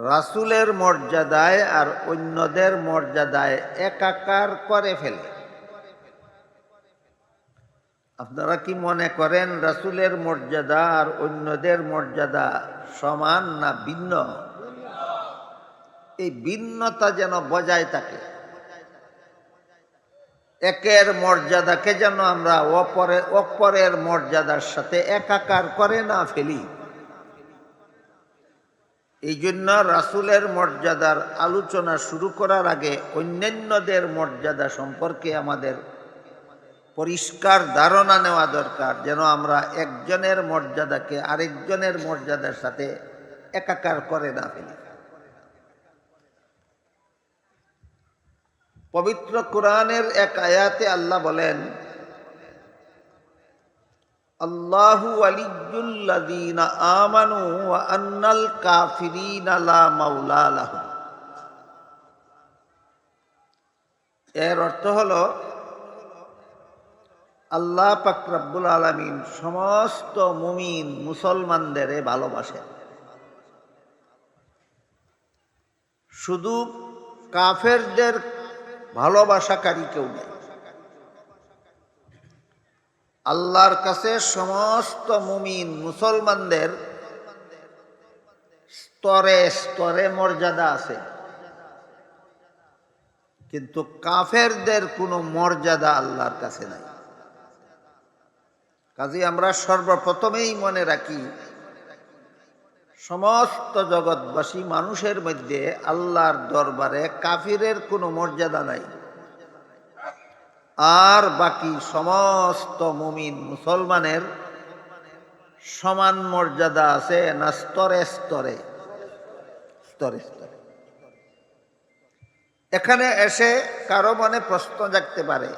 রাসূলের মর্যাদায় আর অন্যদের মর্যাদায় একাকার করে ফেলে। আপনারা কি মনে করেন রাসূলের মর্যাদা আর অন্যদের মর্যাদা সমান না ভিন্ন? এই ভিন্নতা যেন বজায় থাকে। একের মর্যাদাকে যেন আমরা অপরের মর্যাদার সাথে একাকার করে না ফেলি। এই জন্য রাসূলের মর্যাদার আলোচনা শুরু করার আগে অন্যান্যদের মর্যাদা সম্পর্কে আমাদের পরিষ্কার ধারণা নেওয়া দরকার, যেন আমরা একজনের মর্যাদাকে আরেকজনের মর্যাদার সাথে একাকার করে না ফেলি। পবিত্র কোরআনের এক আয়াতে আল্লাহ বলেন, আল্লাহু ওয়ালিয়্যুল্লাযীনা আমানু ওয়া আন্নাল কাফিরিনা লা মাওলা লাহুম। এর অর্থ হলো আল্লাহ পাক রব্বুল আলামিন সমস্ত মুমিন মুসলমানদের ভালোবাসেন, শুধু কাফেরদের ভালোবাসাকারী কেউ নেই। আল্লাহর কাছে সমস্ত মুমিন মুসলমানদের স্তরে স্তরে মর্যাদা আছে, কিন্তু কাফেরদের কোনো মর্যাদা আল্লাহর কাছে নাই। কাজে আমরা সর্বপ্রথমেই মনে রাখি, সমস্ত জগৎবাসী মানুষের মধ্যে আল্লাহর দরবারে কাফিরের কোনো মর্যাদা নাই, আর বাকি সমস্ত মুমিন মুসলমানের সমান মর্যাদা আছে না স্তরে স্তরে স্তরে স্তরে। এখানে এসে কারো মনে প্রশ্ন জাগতে পারে,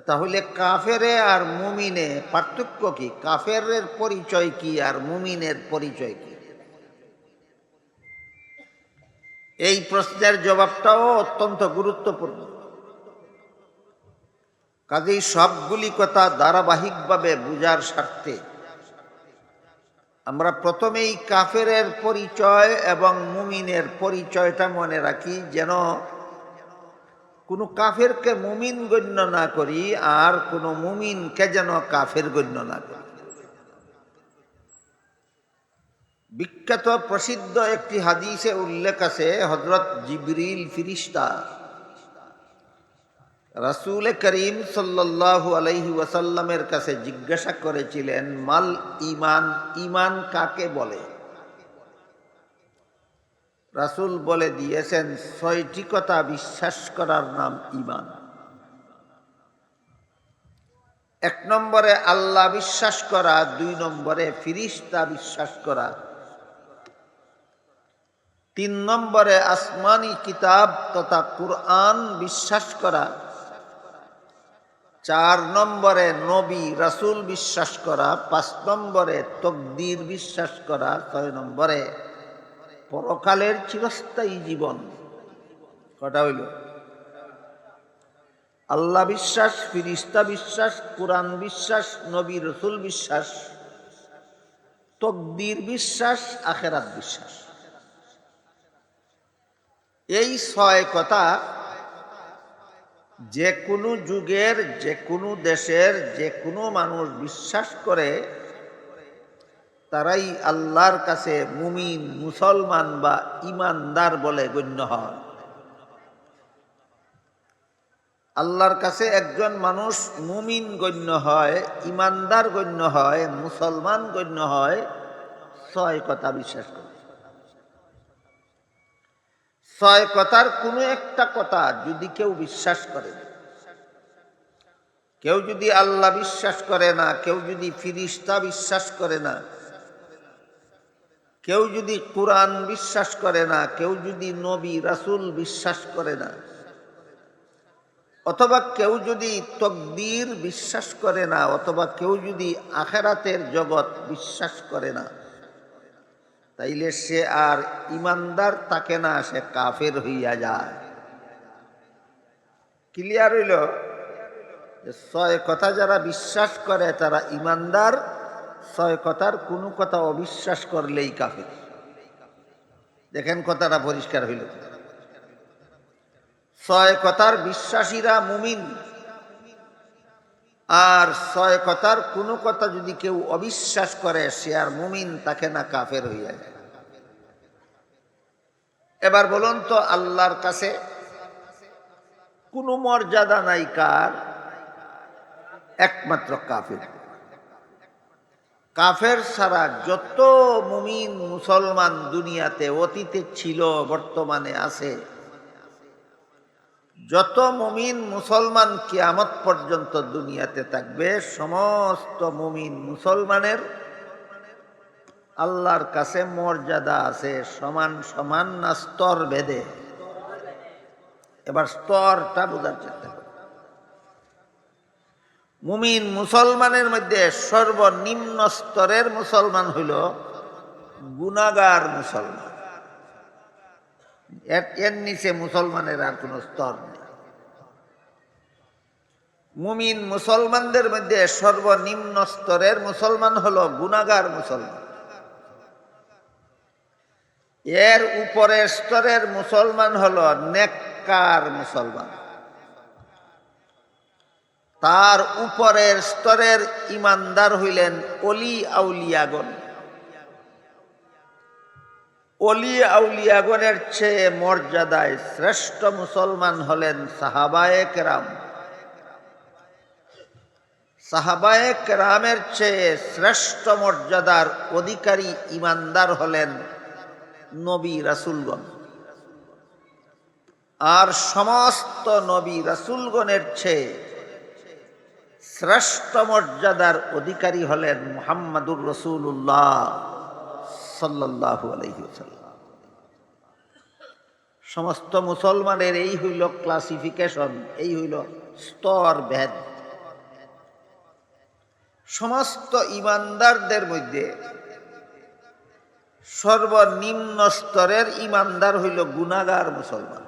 তাহলে কাফেরে আর মুমিনে পার্থক্য কি? কাফেরের পরিচয় কি আর মুমিনের পরিচয় কি? এই প্রশ্নের জবাবটাও অত্যন্ত গুরুত্বপূর্ণ। কাজেই সবগুলি কথা ধারাবাহিকভাবে বুঝার স্বার্থে আমরা প্রথমেই কাফেরের পরিচয় এবং মুমিনের পরিচয়টা মনে রাখি, যেন কোনো কাফেরকে মুমিন গণ্য না করি আর কোনো মুমিনকে যেন কাফের গণ্য না করি। বিখ্যাত প্রসিদ্ধ একটি হাদিসে উল্লেখ আছে, হযরত জিবরিল ফিরিস্তা রাসূল করিম সাল্লাল্লাহু আলাইহি ওয়াসাল্লামের কাছে জিজ্ঞাসা করেছিলেন, মাল ঈমান, ঈমান কাকে বলে? রাসূল বলে দিয়েছেন, ৬টি কথা বিশ্বাস করার নাম ঈমান। ১ নম্বরে আল্লাহ বিশ্বাস করা, ২ নম্বরে ফিরিস্তা বিশ্বাস করা, ৩ নম্বরে আসমানি কিতাব তথা কুরআন বিশ্বাস করা, ৪ নম্বরে নবী রাসূল বিশ্বাস করা, ৫ নম্বরে তকদীর বিশ্বাস করা, ৬ নম্বরে পরকালের চিরস্থায়ী জীবন। কটা হইল? আল্লাহ বিশ্বাস, ফিরিস্তা বিশ্বাস, কুরআন বিশ্বাস, নবী রাসূল বিশ্বাস, তকদীর বিশ্বাস, আখিরাত বিশ্বাস। এই ৬ কথা যে কোনো যুগের, যে কোনো দেশের, যে কোনো মানুষ বিশ্বাস করে, তারাই আল্লাহর কাছে মুমিন, মুসলমান বা ঈমানদার বলে গণ্য হয়। আল্লাহর কাছে একজন মানুষ মুমিন গণ্য হয়, ঈমানদার গণ্য হয়, মুসলমান গণ্য হয় ৬ কথা বিশ্বাস করে। ৬ কথার কোনো একটা কথা যদি কেউ বিশ্বাস করে, কেউ যদি আল্লাহ বিশ্বাস করে না, কেউ যদি ফিরিস্তা বিশ্বাস করে না, কেউ যদি কুরআন বিশ্বাস করে না, কেউ যদি নবী রাসূল বিশ্বাস করে না, অথবা কেউ যদি তকদীর বিশ্বাস করে না, অথবা কেউ যদি আখিরাতের জগৎ বিশ্বাস করে না, তাইলে সে আর ঈমানদার থাকে না, সে কাফের হইয়া যায়। ক্লিয়ার হইল? ৬ কথা যারা বিশ্বাস করে তারা ঈমানদার, ৬ কথার কোনো কথা অবিশ্বাস করলেই কাফের। দেখেন কথাটা পরিষ্কার হইল। 6 কথার বিশ্বাসীরা মুমিন, আর 6 কথার কোনো কথা যদি কেউ অবিশ্বাস করে সে আর মুমিন থাকে না, কাফের হইয়া যায়। এবার বলুন তো, আল্লাহর কাছে কোনো মর্যাদা নাই কার? একমাত্র কাফের। কাফের ছাড়া যত মুমিন মুসলমান দুনিয়াতে অতীতে ছিল, বর্তমানে আছে, যত মুমিন মুসলমান কিয়ামত পর্যন্ত দুনিয়াতে থাকবে, সমস্ত মুমিন মুসলমানের আল্লাহর কাছে মর্যাদা আছে সমান সমান, না স্তর ভেদে? এবার স্তরটা বোঝার চেষ্টা করুন। মুমিন মুসলমানের মধ্যে সর্বনিম্ন স্তরের মুসলমান হইল গুনাহগার মুসলমান। এর নিচে মুসলমানের আর কোন স্তর নেই। মুমিন মুসলমানদের মধ্যে সর্বনিম্ন স্তরের মুসলমান হলো গুনাহগার মুসলমান। এর উপরের স্তরের মুসলমান হলো নেককার মুসলমান। তার উপরের স্তরের ইমানদার হইলেন অলি আউলিয়াগণ। অলি আউলিয়াগণের চেয়ে মর্যাদায় শ্রেষ্ঠ মুসলমান হলেন সাহাবায়ে কেরাম। সাহাবায়ে কেরামের চেয়ে শ্রেষ্ঠ মর্যাদার অধিকারী ইমানদার হলেন নবী রাসূলগণ। আর সমস্ত নবী রাসূলগণের চেয়ে শ্রেষ্ঠ মর্যাদার অধিকারী হলেন মুহাম্মাদুর রাসূলুল্লাহ সাল্লাল্লাহু আলাইহি ওয়াসাল্লাম। সমস্ত মুসলমানের এই হইল ক্লাসিফিকেশন, এই হইল স্তর ভেদ। সমস্ত ইমানদারদের মধ্যে সর্বনিম্ন স্তরের ইমানদার হইল গুনাহগার মুসলমান।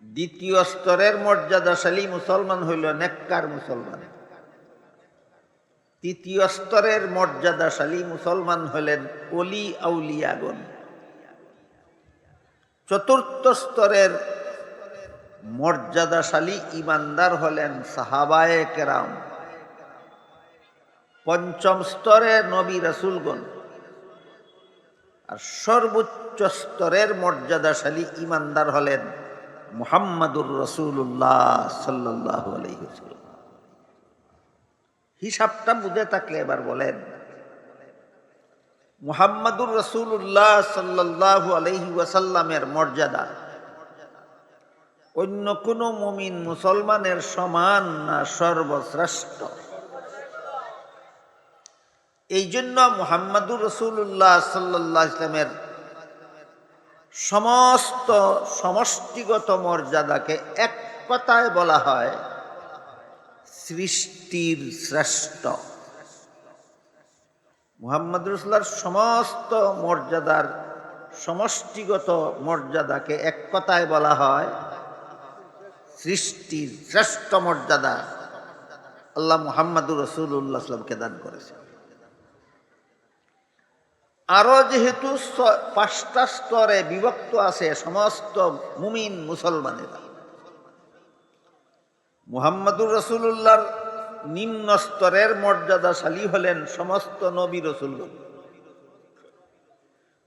দ্বিতীয় স্তরের মর্যাদাশালী মুসলমান হইল নেককার মুসলমান। তৃতীয় স্তরের মর্যাদাশালী মুসলমান হলেন অলি আউলিয়াগণ। চতুর্থ স্তরের মর্যাদাশালী ইমানদার হলেন সাহাবায়ে কেরাম। পঞ্চম স্তরে নবী রাসূলগণ। আর সর্বোচ্চ স্তরের মর্যাদাশালী ইমানদার হলেন মুহাম্মাদুর রাসূলুল্লাহ সাল্লাল্লাহু আলাইহি ওয়াসাল্লাম। হিসাবটা বুঝে থাকলে এবার বলেন, মুহাম্মাদুর রাসূলুল্লাহ সাল্লাল্লাহু আলাইহি ওয়াসাল্লামের মর্যাদা অন্য কোনো মুমিন মুসলমানের সমান না সর্বশ্রেষ্ঠ? এই জন্য মুহাম্মাদুর রাসূলুল্লাহ সাল্লাল্লাহু আলাইহি ওয়াসাল্লামের সমস্ত সমষ্টিগত মর্যাদাকে এক কথায় বলা হয় সৃষ্টির শ্রেষ্ঠ। মুহাম্মাদুর রাসূলুল্লাহর সমস্ত মর্যাদার সমষ্টিগত মর্যাদাকে এক কথায় বলা হয় সৃষ্টির শ্রেষ্ঠ মর্যাদা আল্লাহ মুহাম্মাদুর রাসূলুল্লাহ সাল্লামকে দান করেছে। আরো যেহেতু 5টা স্তরে বিভক্ত আছে সমস্ত মুমিন মুসলমানেরা, মুহাম্মাদুর রাসূলুল্লাহর নিম্ন স্তরের মর্যাদাশালী হলেন সমস্ত নবী রাসূলগণ।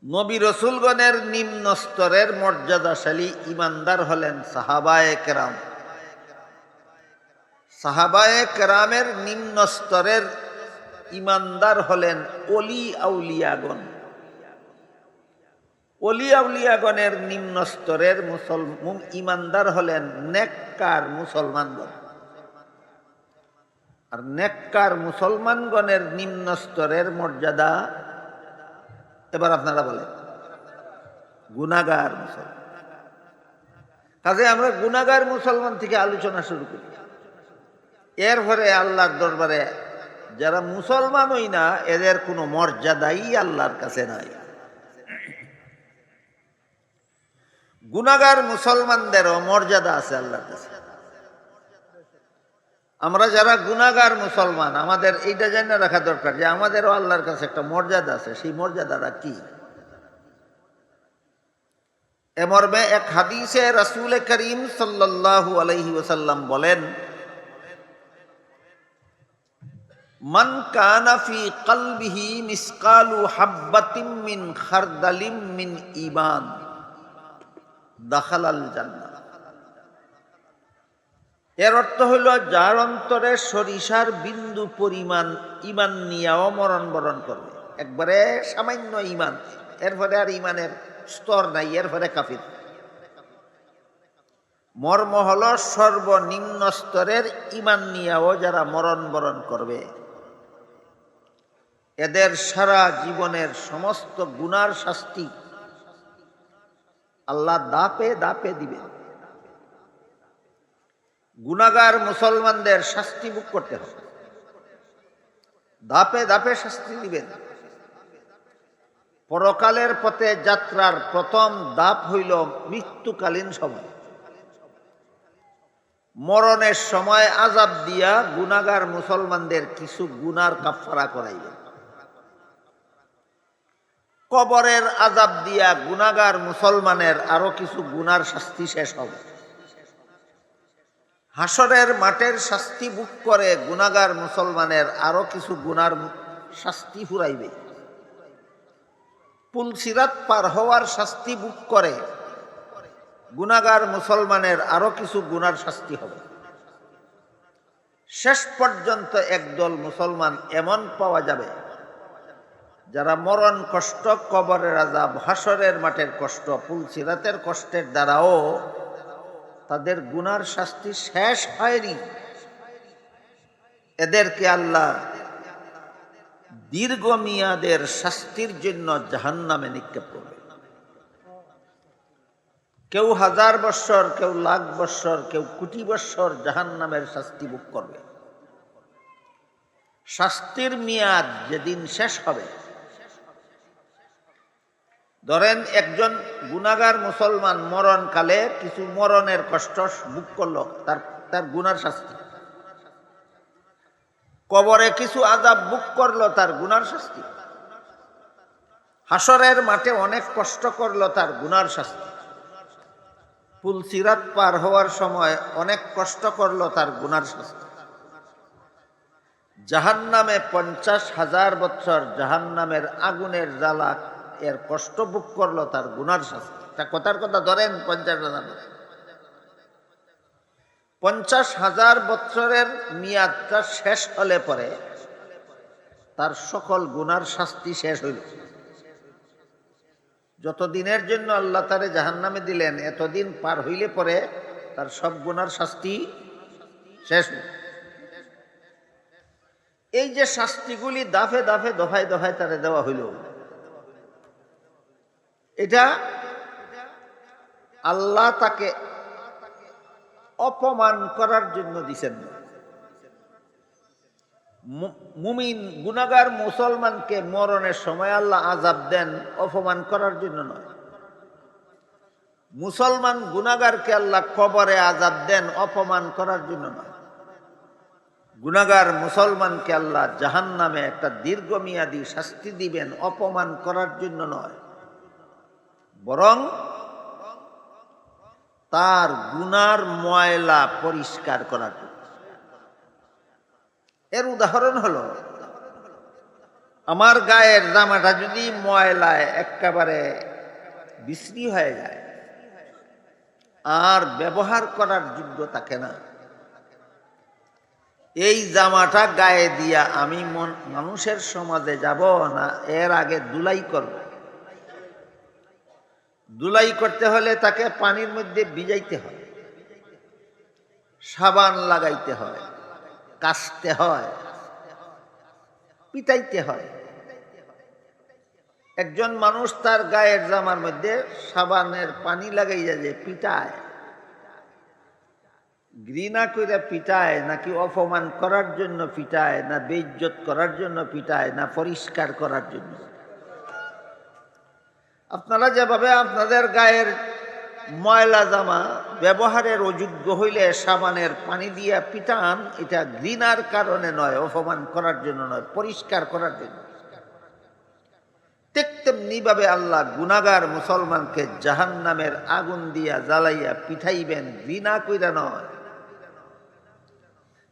নবী রাসূলগণের নিম্ন স্তরের মর্যাদাশালী ইমানদার হলেন সাহাবায়ে কেরাম। সাহাবায়ে কেরামের নিম্ন স্তরের ইমানদার হলেন অলি আউলিয়াগণ। অলি আউলিয়াগণের নিম্ন স্তরের ইমানদার হলেন নেককার মুসলমানগণ। আর নেককার মুসলমানগণের নিম্ন স্তরের মর্যাদা, এবার আপনারা বলেন, গুনাহগার মুসলমান। কাজে আমরা গুনাহগার মুসলমান থেকে আলোচনা শুরু করি। এরপরে আল্লাহর দরবারে যারা মুসলমান হই না এদের কোনো মর্যাদাই আল্লাহর কাছে নাই। গুনাহগার মুসলমানদেরও মর্যাদা আছে আল্লাহর কাছে। আমরা যারা গুনাহগার মুসলমান, আমাদের এইটা জেনে রাখা দরকার যে আমাদেরও আল্লাহর কাছে একটা মর্যাদা আছে। সেই মর্যাদাটা কি? এ মর্মে এক হাদিসে রাসূল করিম সাল্লাল্লাহু আলাইহি ওয়াসাল্লাম বলেন, মান কানা ফি কলবিহি মিসকালু হাববাতিন মিন খারদালিম মিন ঈমান দাখালাল জান্নাহ। এর অর্থ হইল, যার অন্তরে সরিষার বিন্দু পরিমাণ ইমান নিয়েও মরণ বরণ করবে, একবারে সামান্য ইমান, এরপরে আর ইমানের স্তর নাই, এরপরে কাফির। মর্ম হল সর্বনিম্ন স্তরের ইমান নিয়েও যারা মরণ বরণ করবে, এদের সারা জীবনের সমস্ত গুনার শাস্তি আল্লাহ দাপে দাপে দিবে। গুনাহগার মুসলমানদের শাস্তি ভোগ করতে হবে, দাপে দাপে শাস্তি দিবেন। পরকালের পথে যাত্রার প্রথম ধাপ হইল মৃত্যুকালীন সময়। মরণের সময় আযাব দিয়া গুনাহগার মুসলমানদের কিছু গুনার কাফারা করাইবে। কবরের আযাব দিয়া গুনাহগার মুসলমানের আরো কিছু গুনার শাস্তি শেষ হবে। হাসরের মাঠের শাস্তি ভোগ করে গুনাহগার মুসলমানের আরো কিছু গুনার শাস্তি ফুরাইবে। পুলসিরাত পার হওয়ার শাস্তি ভোগ করে গুনাহগার মুসলমানের আরো কিছু গুনার শাস্তি হবে। শেষ পর্যন্ত একদল মুসলমান এমন পাওয়া যাবে যারা মরণ কষ্ট, কবরের আযাব, হাসরের মাঠের কষ্ট, পুলসিরাতের কষ্টের দ্বারাও তাদের গুনার শাস্তি শেষ হয়নি। এদেরকে আল্লাহ দীর্ঘমেয়াদের শাস্তির জন্য জাহান্নামে নিক্ষেপ করবে। কেউ 1000 বৎসর, কেউ লাখ বৎসর, কেউ কোটি বৎসর জাহান্নামের শাস্তি ভোগ করবে। শাস্তির মেয়াদ যেদিন শেষ হবে, ধরেন একজন গুনাহগার মুসলমান মরণকালে কিছু মরণের কষ্ট ভোগ করলো, তার গুনার শাস্তি। কবরে কিছু আযাব ভোগ করলো, তার গুনার শাস্তি। হাসরের মাঠে অনেক কষ্ট করলো, তার গুনার শাস্তি। পুলসিরাত পার হওয়ার সময় অনেক কষ্ট করলো, তার গুনার শাস্তি। জাহান্নামে 50,000 বৎসর জাহান্নামের আগুনের জ্বালা এর কষ্ট ভোগ করলো, তার গুনার শাস্তি। তা কথার কথা ধরেন 50,000, 50,000 বৎসরের মেয়াদটা শেষ হলে পরে তার সকল গুনার শাস্তি শেষ হইল। যতদিনের জন্য আল্লাহ তারে জাহান্নামে দিলেন, এতদিন পার হইলে পরে তার সব গুনার শাস্তি শেষ হইল। এই যে শাস্তিগুলি দাফে দাফে দফায় দফায় তারে দেওয়া হইল, এটা আল্লাহ তাকে অপমান করার জন্য দিছেন। মুমিন গুনাহগার মুসলমানকে মরণের সময় আল্লাহ আযাব দেন অপমান করার জন্য নয়। মুসলমান গুনাহগারকে আল্লাহ কবরে আযাব দেন অপমান করার জন্য নয়। গুনাহগার মুসলমানকে আল্লাহ জাহান্নামে একটা দীর্ঘমেয়াদী শাস্তি দিবেন অপমান করার জন্য নয়, বরং তার গুনার ময়লা পরিষ্কার করার জন্য। এর উদাহরণ হলো, আমার গায়ের জামাটা যদি ময়লায় একেবারে বিশ্রী হয়ে যায় আর ব্যবহার করার যোগ্য থাকে না, এই জামাটা গায়ে দিয়া আমি মানুষের সমাজে যাব না, এর আগে ধুলাই করব। ধুলাই করতে হলে তাকে পানির মধ্যে ভিজাইতে হয়, সাবান লাগাইতে হয়, কাচতে হয়, পিটাইতে হয়। একজন মানুষ তার গায়ের জামার মধ্যে সাবানের পানি লাগাইয়া যে পিটায়, ঘৃণা করে পিটায়, নাকি অপমান করার জন্য পিটায়, না বেইজ্জত করার জন্য পিটায়, না পরিষ্কার করার জন্য? আপনারা যেভাবে আপনাদের গায়ের ময়লা জামা ব্যবহারের অযোগ্য হইলে সাবানের পানি দিয়া পিটান, এটা ঘৃণার কারণে নয়, অপমান করার জন্য নয়, পরিষ্কার করার জন্য। ঠিক তেমনি তেমনি ভাবে আল্লাহ গুনাহগার মুসলমানকে জাহান্নামের আগুন দিয়া জ্বালাইয়া পিঠাইবেন, ঘৃণা কইরা নয়।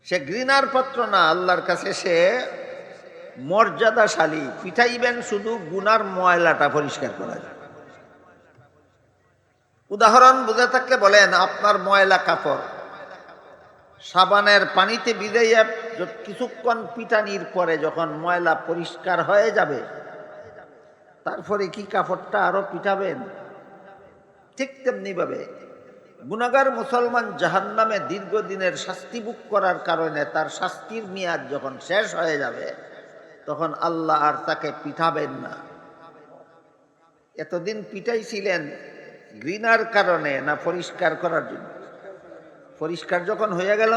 সে ঘৃণার পাত্র না, আল্লাহর কাছে সে মর্যাদাশালী। পিঠাইবেন শুধু গুনার ময়লাটা পরিষ্কার করা যায়। উদাহরণ বুঝে থাকলে বলেন, আপনার ময়লা কাপড় সাবানের পানিতে ভিজাইয়া কিছুক্ষণ পিটানির পরে যখন ময়লা পরিষ্কার হয়ে যাবে, তারপরে কি কাপড়টা আরো পিটাবেন? ঠিক তেমনি ভাবে গুনাহগার মুসলমান জাহান্নামে দীর্ঘদিনের শাস্তি ভোগ করার কারণে তার শাস্তির মেয়াদ যখন শেষ হয়ে যাবে, তখন আল্লাহ আর তাকে পিঠাবেন না। এতদিন পিটাইছিলেন ঘৃণার কারণে না পরিষ্কার করার জন্য? পরিষ্কার যখন হয়ে গেল,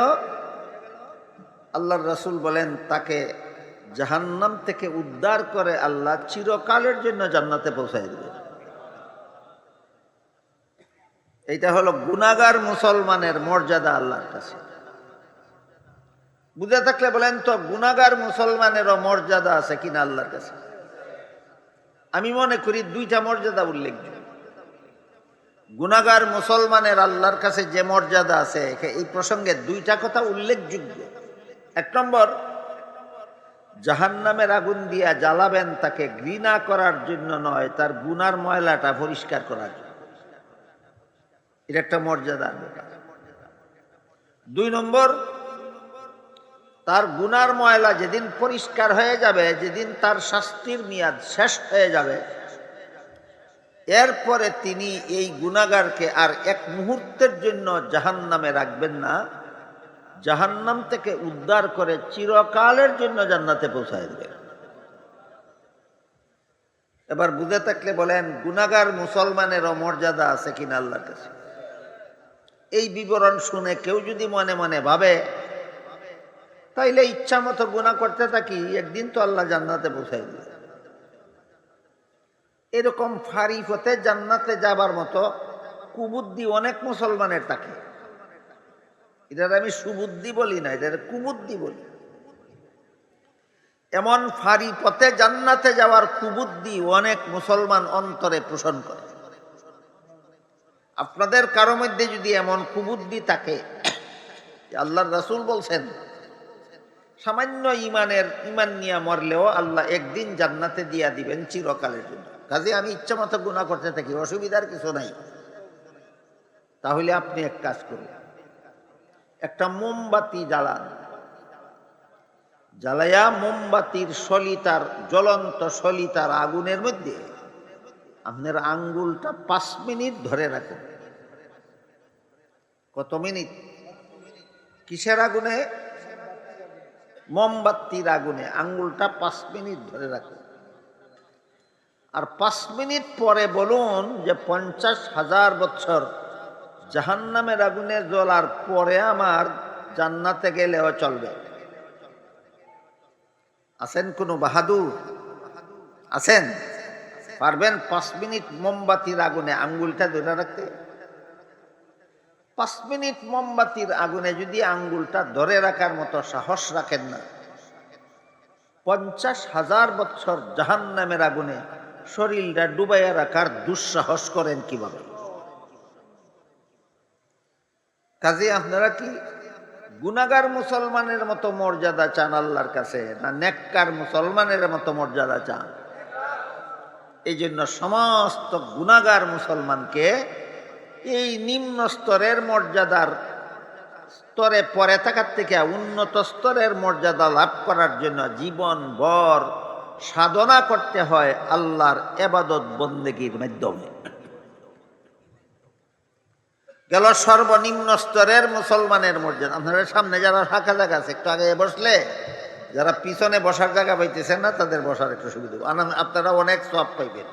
আল্লাহর রাসূল বলেন তাকে জাহান্নাম থেকে উদ্ধার করে আল্লাহ চিরকালের জন্য জান্নাতে পৌঁছায় দেবে। এইটা হলো গুনাহগার মুসলমানের মর্যাদা আল্লাহর কাছে। বুঝে থাকলে বলেন তো, গুনাহগার মুসলমানেরও মর্যাদা আছে কিনা আল্লাহর কাছে? আমি মনে করি দুইটা মর্যাদা উল্লেখযোগ্য। গুনাহগার মুসলমানের আল্লাহর কাছে যে মর্যাদা আছে, এই প্রসঙ্গে দুইটা কথা উল্লেখযোগ্য। এক নম্বর, জাহান্নামের আগুন দিয়া জ্বালাবেন তাকে ঘৃণা করার জন্য নয়, তার গুনার ময়লাটা পরিষ্কার করার জন্য। এটা একটা মর্যাদার ব্যাপার। দুই নম্বর, তার গুনার ময়লা যেদিন পরিষ্কার হয়ে যাবে, যেদিন তার শাস্তির মেয়াদ শেষ হয়ে যাবে, এরপরে তিনি এই গুনাহগারকে আর এক মুহূর্তের জন্য জাহান্নামে রাখবেন না, জাহান্নাম থেকে উদ্ধার করে চিরকালের জন্য জান্নাতে পৌঁছায় দেবেন। এবার বুঝে থাকলে বলেন, গুনাহগার মুসলমানেরও মর্যাদা আছে কিনা আল্লাহর কাছে? এই বিবরণ শুনে কেউ যদি মনে মনে ভাবে, তাইলে ইচ্ছা মতো গুনাহ করতে থাকি, একদিন তো আল্লাহ জান্নাতে পৌঁছায় দেবে। এরকম ফারি পথে জান্নাতে যাবার মতো কুবুদ্ধি অনেক মুসলমানের থাকে। এটা আমি সুবুদ্ধি বলি না, এটা কুবুদ্ধি বলি। এমন ফারি পথে জান্নাতে যাওয়ার কুবুদ্ধি অনেক মুসলমান অন্তরে পোষণ করে। আপনাদের কারো মধ্যে যদি এমন কুবুদ্ধি থাকে, আল্লাহর রাসূল বলছেন সামান্য ইমান নিয়ে মরলেও আল্লাহ একদিন জান্নাতে দিয়া দিবেন চিরকালের জন্য। কাজে আমি ইচ্ছা মতো গুনাহ করতে থাকি, অসুবিধার কিছু নাই। তাহলে আপনি এক কাজ করুন, একটা মোমবাতি জ্বালান, জ্বালায়া মোমবাতির সলিতার, জ্বলন্ত সলিতার আগুনের মধ্যে আপনার আঙ্গুলটা 5 মিনিট ধরে রাখুন। কত মিনিট? কিসের আগুনে? মোমবাতির আগুনে আঙ্গুলটা 5 মিনিট ধরে রাখুন। আর 5 মিনিট পরে বলুন যে 50,000 বছর জাহান্নামের আগুনে জ্বলার পরে আমার জান্নাতে গেলেও চলবে। আছেন কোনো বাহাদুর? আছেন? পারবেন 5 মিনিট মোমবাতির আগুনে আঙ্গুলটা ধরে রাখতে? 5 মিনিট মোমবাতির আগুনে যদি আঙ্গুলটা ধরে রাখার মতো সাহস রাখেন না, 50,000 বছর জাহান্নামের আগুনে শরীরটা ডুবাইয়া রাখার দুঃসাহস করেন কিভাবে? কাজে আপনারা কি গুনাহগার মুসলমানের মতো মর্যাদা চান আল্লাহর কাছে, না নেককার মুসলমানের মতো মর্যাদা চান? এই জন্য সমস্ত গুনাহগার মুসলমানকে এই নিম্ন স্তরের মর্যাদার স্তরে পরে থাকার থেকে উন্নত স্তরের মর্যাদা লাভ করার জন্য জীবন ভর সাধনা করতে হয় আল্লাহর ইবাদত বন্দেগীর মাধ্যমে। গেল সর্বনিম্ন স্তরের মুসলমানের মর্যাদা। আপনারা সামনে যারা ফাঁকা জায়গা আছে, একটু আগে বসলে, যারা পিছনে বসার জায়গা পাইতেছেন না, তাদের বসার একটু সুবিধা, আপনারা অনেক সওয়াব পাইবেন।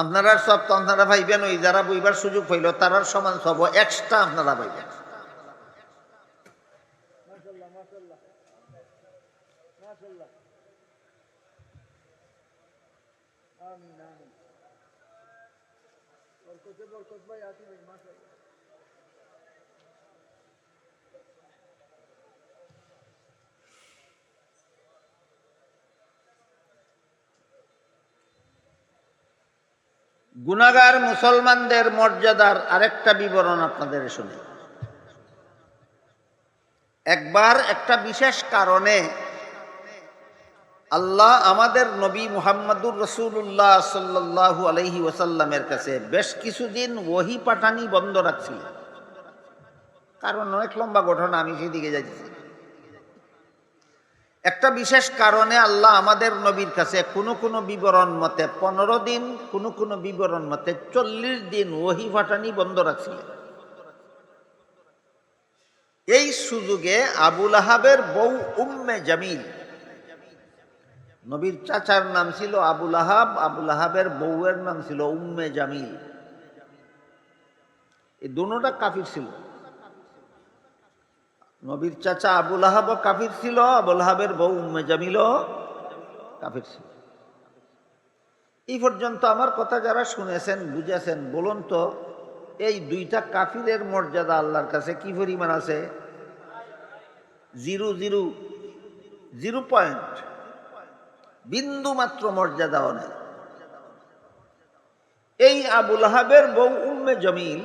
আপনারা সব তো আপনারা পাইবেন, ওই যারা বইবার সুযোগ পাইল তারার সমান সব এক্সট্রা আপনারা পাইবেন। গুনাহগার মুসলমানদের মর্যাদার আরেকটা বিবরণ আপনাদের শুনি। একবার একটা বিশেষ কারণে আল্লাহ আমাদের নবী মুহাম্মদুর রাসূলুল্লাহ সাল্লাল্লাহু আলাইহি ওয়াসাল্লামের কাছে বেশ কিছুদিন ওহী পাঠানি বন্ধ রাখছিল। কারণ অনেক লম্বা ঘটনা, আমি সেদিকে যাইতেছি। একটা বিশেষ কারণে আল্লাহ আমাদের নবীর কাছে কোনো বিবরণ মতে 15 দিন, কোনো বিবরণ মতে 40 দিন ওহী পাঠানি বন্ধ রাখছিলেন। এই সুযোগে আবু লাহাবের বউ উম্মে জামিল, নবীর চাচার নাম ছিল আবু লাহাব, আবু লাহাবের বউয়ের নাম ছিল উম্মে জামিল। এই দুটোটা কাফির ছিল। নবীর চাচা আবু লাহাবও কাফির ছিল, আবু লাহাবের বউ উম্মে জামিলও কাফির ছিল। এই পর্যন্ত আমার কথা যারা শুনেছেন বুঝেছেন, বলুন তো এই দুইটা কাফিরের মর্যাদা আল্লাহর কাছে কি পরিমাণ আছে? 0.0 পয়েন্ট, বিন্দু মাত্র মর্যাদাও নেই। এই আবু লাহাবের বউ উম্মে জামিল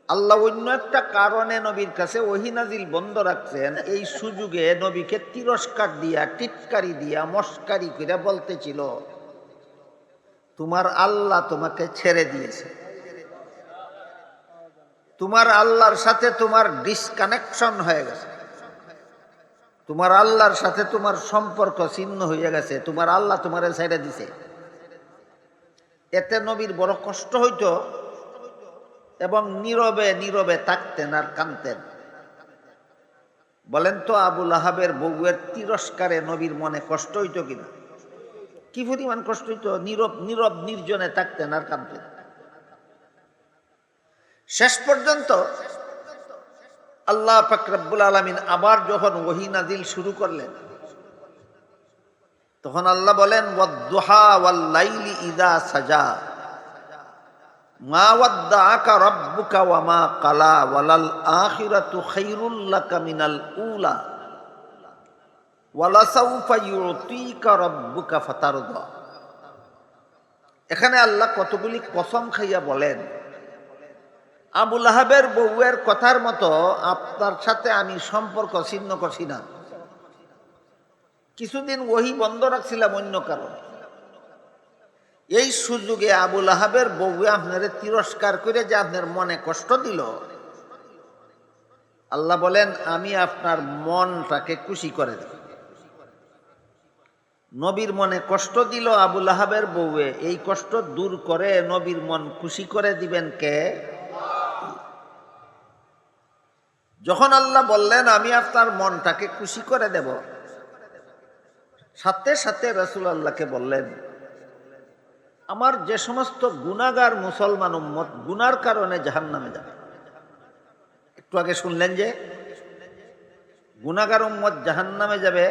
আল্লাহ অন্য একটা কারণে নবীর কাছে ওহী নাজিল বন্ধ রাখছেন। এই সুযোগে নবীকে তিরস্কার দিয়া, টিটকারি দিয়া, মস্কারি করে বলতেছিল, তোমার আল্লাহ তোমাকে ছেড়ে দিয়েছে, তোমার আল্লাহর সাথে তোমার ডিসকানেকশন হয়ে গেছে, তোমার আল্লাহর সাথে তোমার সম্পর্ক ছিন্ন হয়ে গেছে, তোমার আল্লাহ তোমারে ছেড়ে দিছে। এতে নবীর বড় কষ্ট হইত এবং নীরবে নীরবে থাকতেন আর কাঁদতেন। বলেন তো আবু লাহাবের বউয়ের তিরস্কারে নবীর মনে কষ্ট হইত কিনা? কি পরিমাণ কষ্ট হইত! নীরব নীরব নির্জনে থাকতেন আর কাঁদতেন। শেষ পর্যন্ত আল্লাহ পাক রব্বুল আলামিন আবার যখন ওহী নাজিল শুরু করলেন, তখন আল্লাহ বলেন, ওয়াদ-দুহা ওয়াল-লাইলি ইযা সাজা মা ওয়াদ্দাআকা রাব্বুকা ওয়া মা ক্বালা ওয়ালাল আখিরাতু খায়রুল লাকা মিনাল উলা ওয়ালাসাউফা ইউতিকা রাব্বুকা ফাতারদা। এখানে আল্লাহ কতগুলি কসম খাইয়া বলেন, আবু লাহাবের বউয়ের কথার মতো আপনার সাথে আমি সম্পর্ক ছিন্ন করছি না। কিছুদিন ওহী বন্ধ রাখছিলাম অন্য কারণে। এই সুযোগে আবু লাহাবের বউ আপনারে তিরস্কার করে যে আপনার মনে কষ্ট দিল, আল্লাহ বলেন আমি আপনার মনটাকে খুশি করে দেব। নবীর মনে কষ্ট দিল আবু লাহাবের বউয়ে, এই কষ্ট দূর করে নবীর মন খুশি করে দিবেন কে? যখন আল্লাহ বললেন আমি আপনার মনটাকে খুশি করে দেব, সাথে সাথে রাসূলুল্লাহকে বললেন, আমার যে সমস্ত গুনাহগার মুসলমান উম্মত গুনার কারণে জাহান্নামে যাবে। একটু আগে শুনলেন যে গুনাহগার উম্মত জাহান্নামে যাবে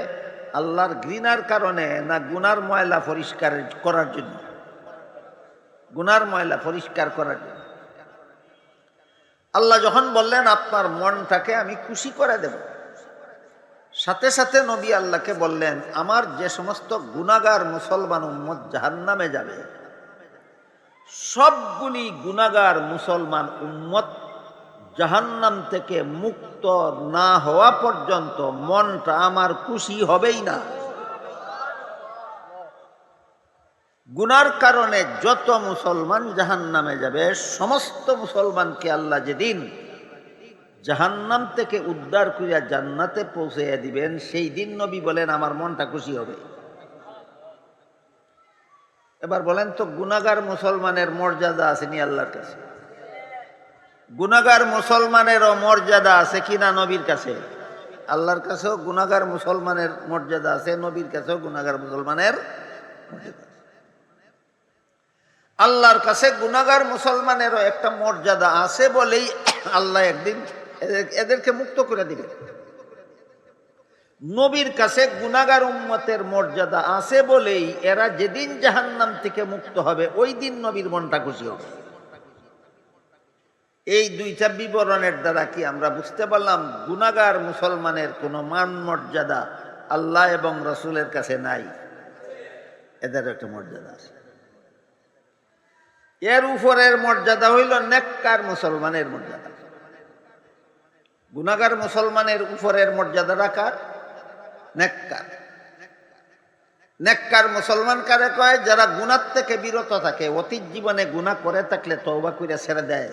আল্লাহর ঘৃণার কারণে না গুনার ময়লা পরিষ্কার করার জন্য? গুনার ময়লা পরিষ্কার করার জন্য। আল্লাহ যখন বললেন আপনার মনটাকে আমি খুশি করে দেব, সাথে সাথে নবী আল্লাহকে বললেন আমার যে সমস্ত গুনাহগার মুসলমান উম্মত জাহান্নামে যাবে, সবগুলি গুনাহগার মুসলমান উম্মত জাহান্নাম থেকে মুক্ত না হওয়া পর্যন্ত মনটা আমার খুশি হবেই না। গুনার কারণে যত মুসলমান জাহান্নামে যাবে, সমস্ত মুসলমানকে আল্লাহ যেদিন জাহান্নাম থেকে উদ্ধার করিয়া জান্নাতে পৌঁছাইয়া দিবেন, সেই দিন নবী বলেন আমার মনটা খুশি হবে। এবার বলেন তো গুনাহগার মুসলমানের মর্যাদা আছে নি আল্লাহর কাছে? গুনাহগার মুসলমানেরও মর্যাদা আছে কিনা নবীর কাছে? আল্লাহর কাছেও গুনাহগার মুসলমানের মর্যাদা আছে, নবীর কাছেও গুনাহগার মুসলমানের মর্যাদা আছে। আল্লাহর কাছে গুনাহগার মুসলমানেরও একটা মর্যাদা আছে বলেই আল্লাহ একদিন এদেরকে মুক্ত করে দিবেন। নবীর কাছে গুনাহগার উম্মতের মর্যাদা আছে বলেই এরা যেদিন জাহান্নাম থেকে মুক্ত হবে ওই দিন নবীর মনটা খুশি হবে। এই দুইটা বিবরণের দ্বারা কি আমরা বুঝতে পারলাম গুনাহগার মুসলমানের কোনো মান মর্যাদা আল্লাহ এবং রাসূলের কাছে নাই? এদের একটা মর্যাদা আছে। এর উপরের মর্যাদা হইল নেককার মুসলমানের মর্যাদা। গুনাহগার মুসলমানের উপরের মর্যাদা রাখার নেককার। নেককার মুসলমান কারে কয়? যারা গুনাহ থেকে বিরত থাকে, অতীত জীবনে গুনাহ করে থাকলে তওবা কইরা ছেড়ে দেয়,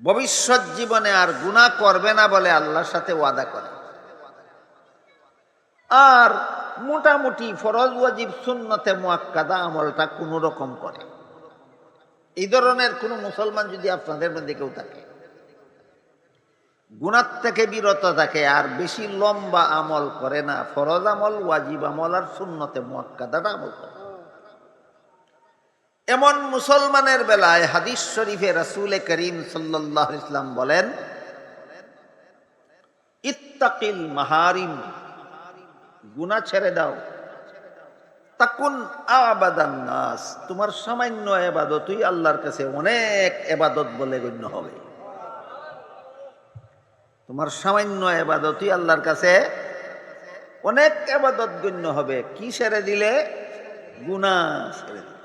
ভবিষ্যৎ জীবনে আর গুনাহ করবে না বলে আল্লাহর সাথে ওয়াদা করে, আর মোটামুটি ফরজ ওয়াজিব সুন্নতে মুআক্কাদা আমলটা কোনো রকম করে। এই ধরনের কোন মুসলমান যদি আপনাদের মধ্যে কেউ থাকে, গুনাহ থেকে বিরত থাকে আর বেশি লম্বা আমল করে না, ফরজ আমল, ওয়াজিব আমল আর সুন্নতে মুআক্কাদাটা আমল করে, এমন মুসলমানের বেলায় হাদিস শরীফে রাসূল করিম সাল্লাল্লাহু আলাইহি ওয়াসাল্লাম বলেন, ইত্তাকিল মাহারিম, গুনাহ ছেড়ে দাও, তাকুন আবাদান নাস, তোমার সামান্য ইবাদতই আল্লাহর কাছে অনেক ইবাদত বলে গণ্য হবে। তোমার সামান্য ইবাদতই আল্লাহর কাছে অনেক ইবাদত গণ্য হবে। কি ছেড়ে দিলে? গুনাহ ছেড়ে দিলে।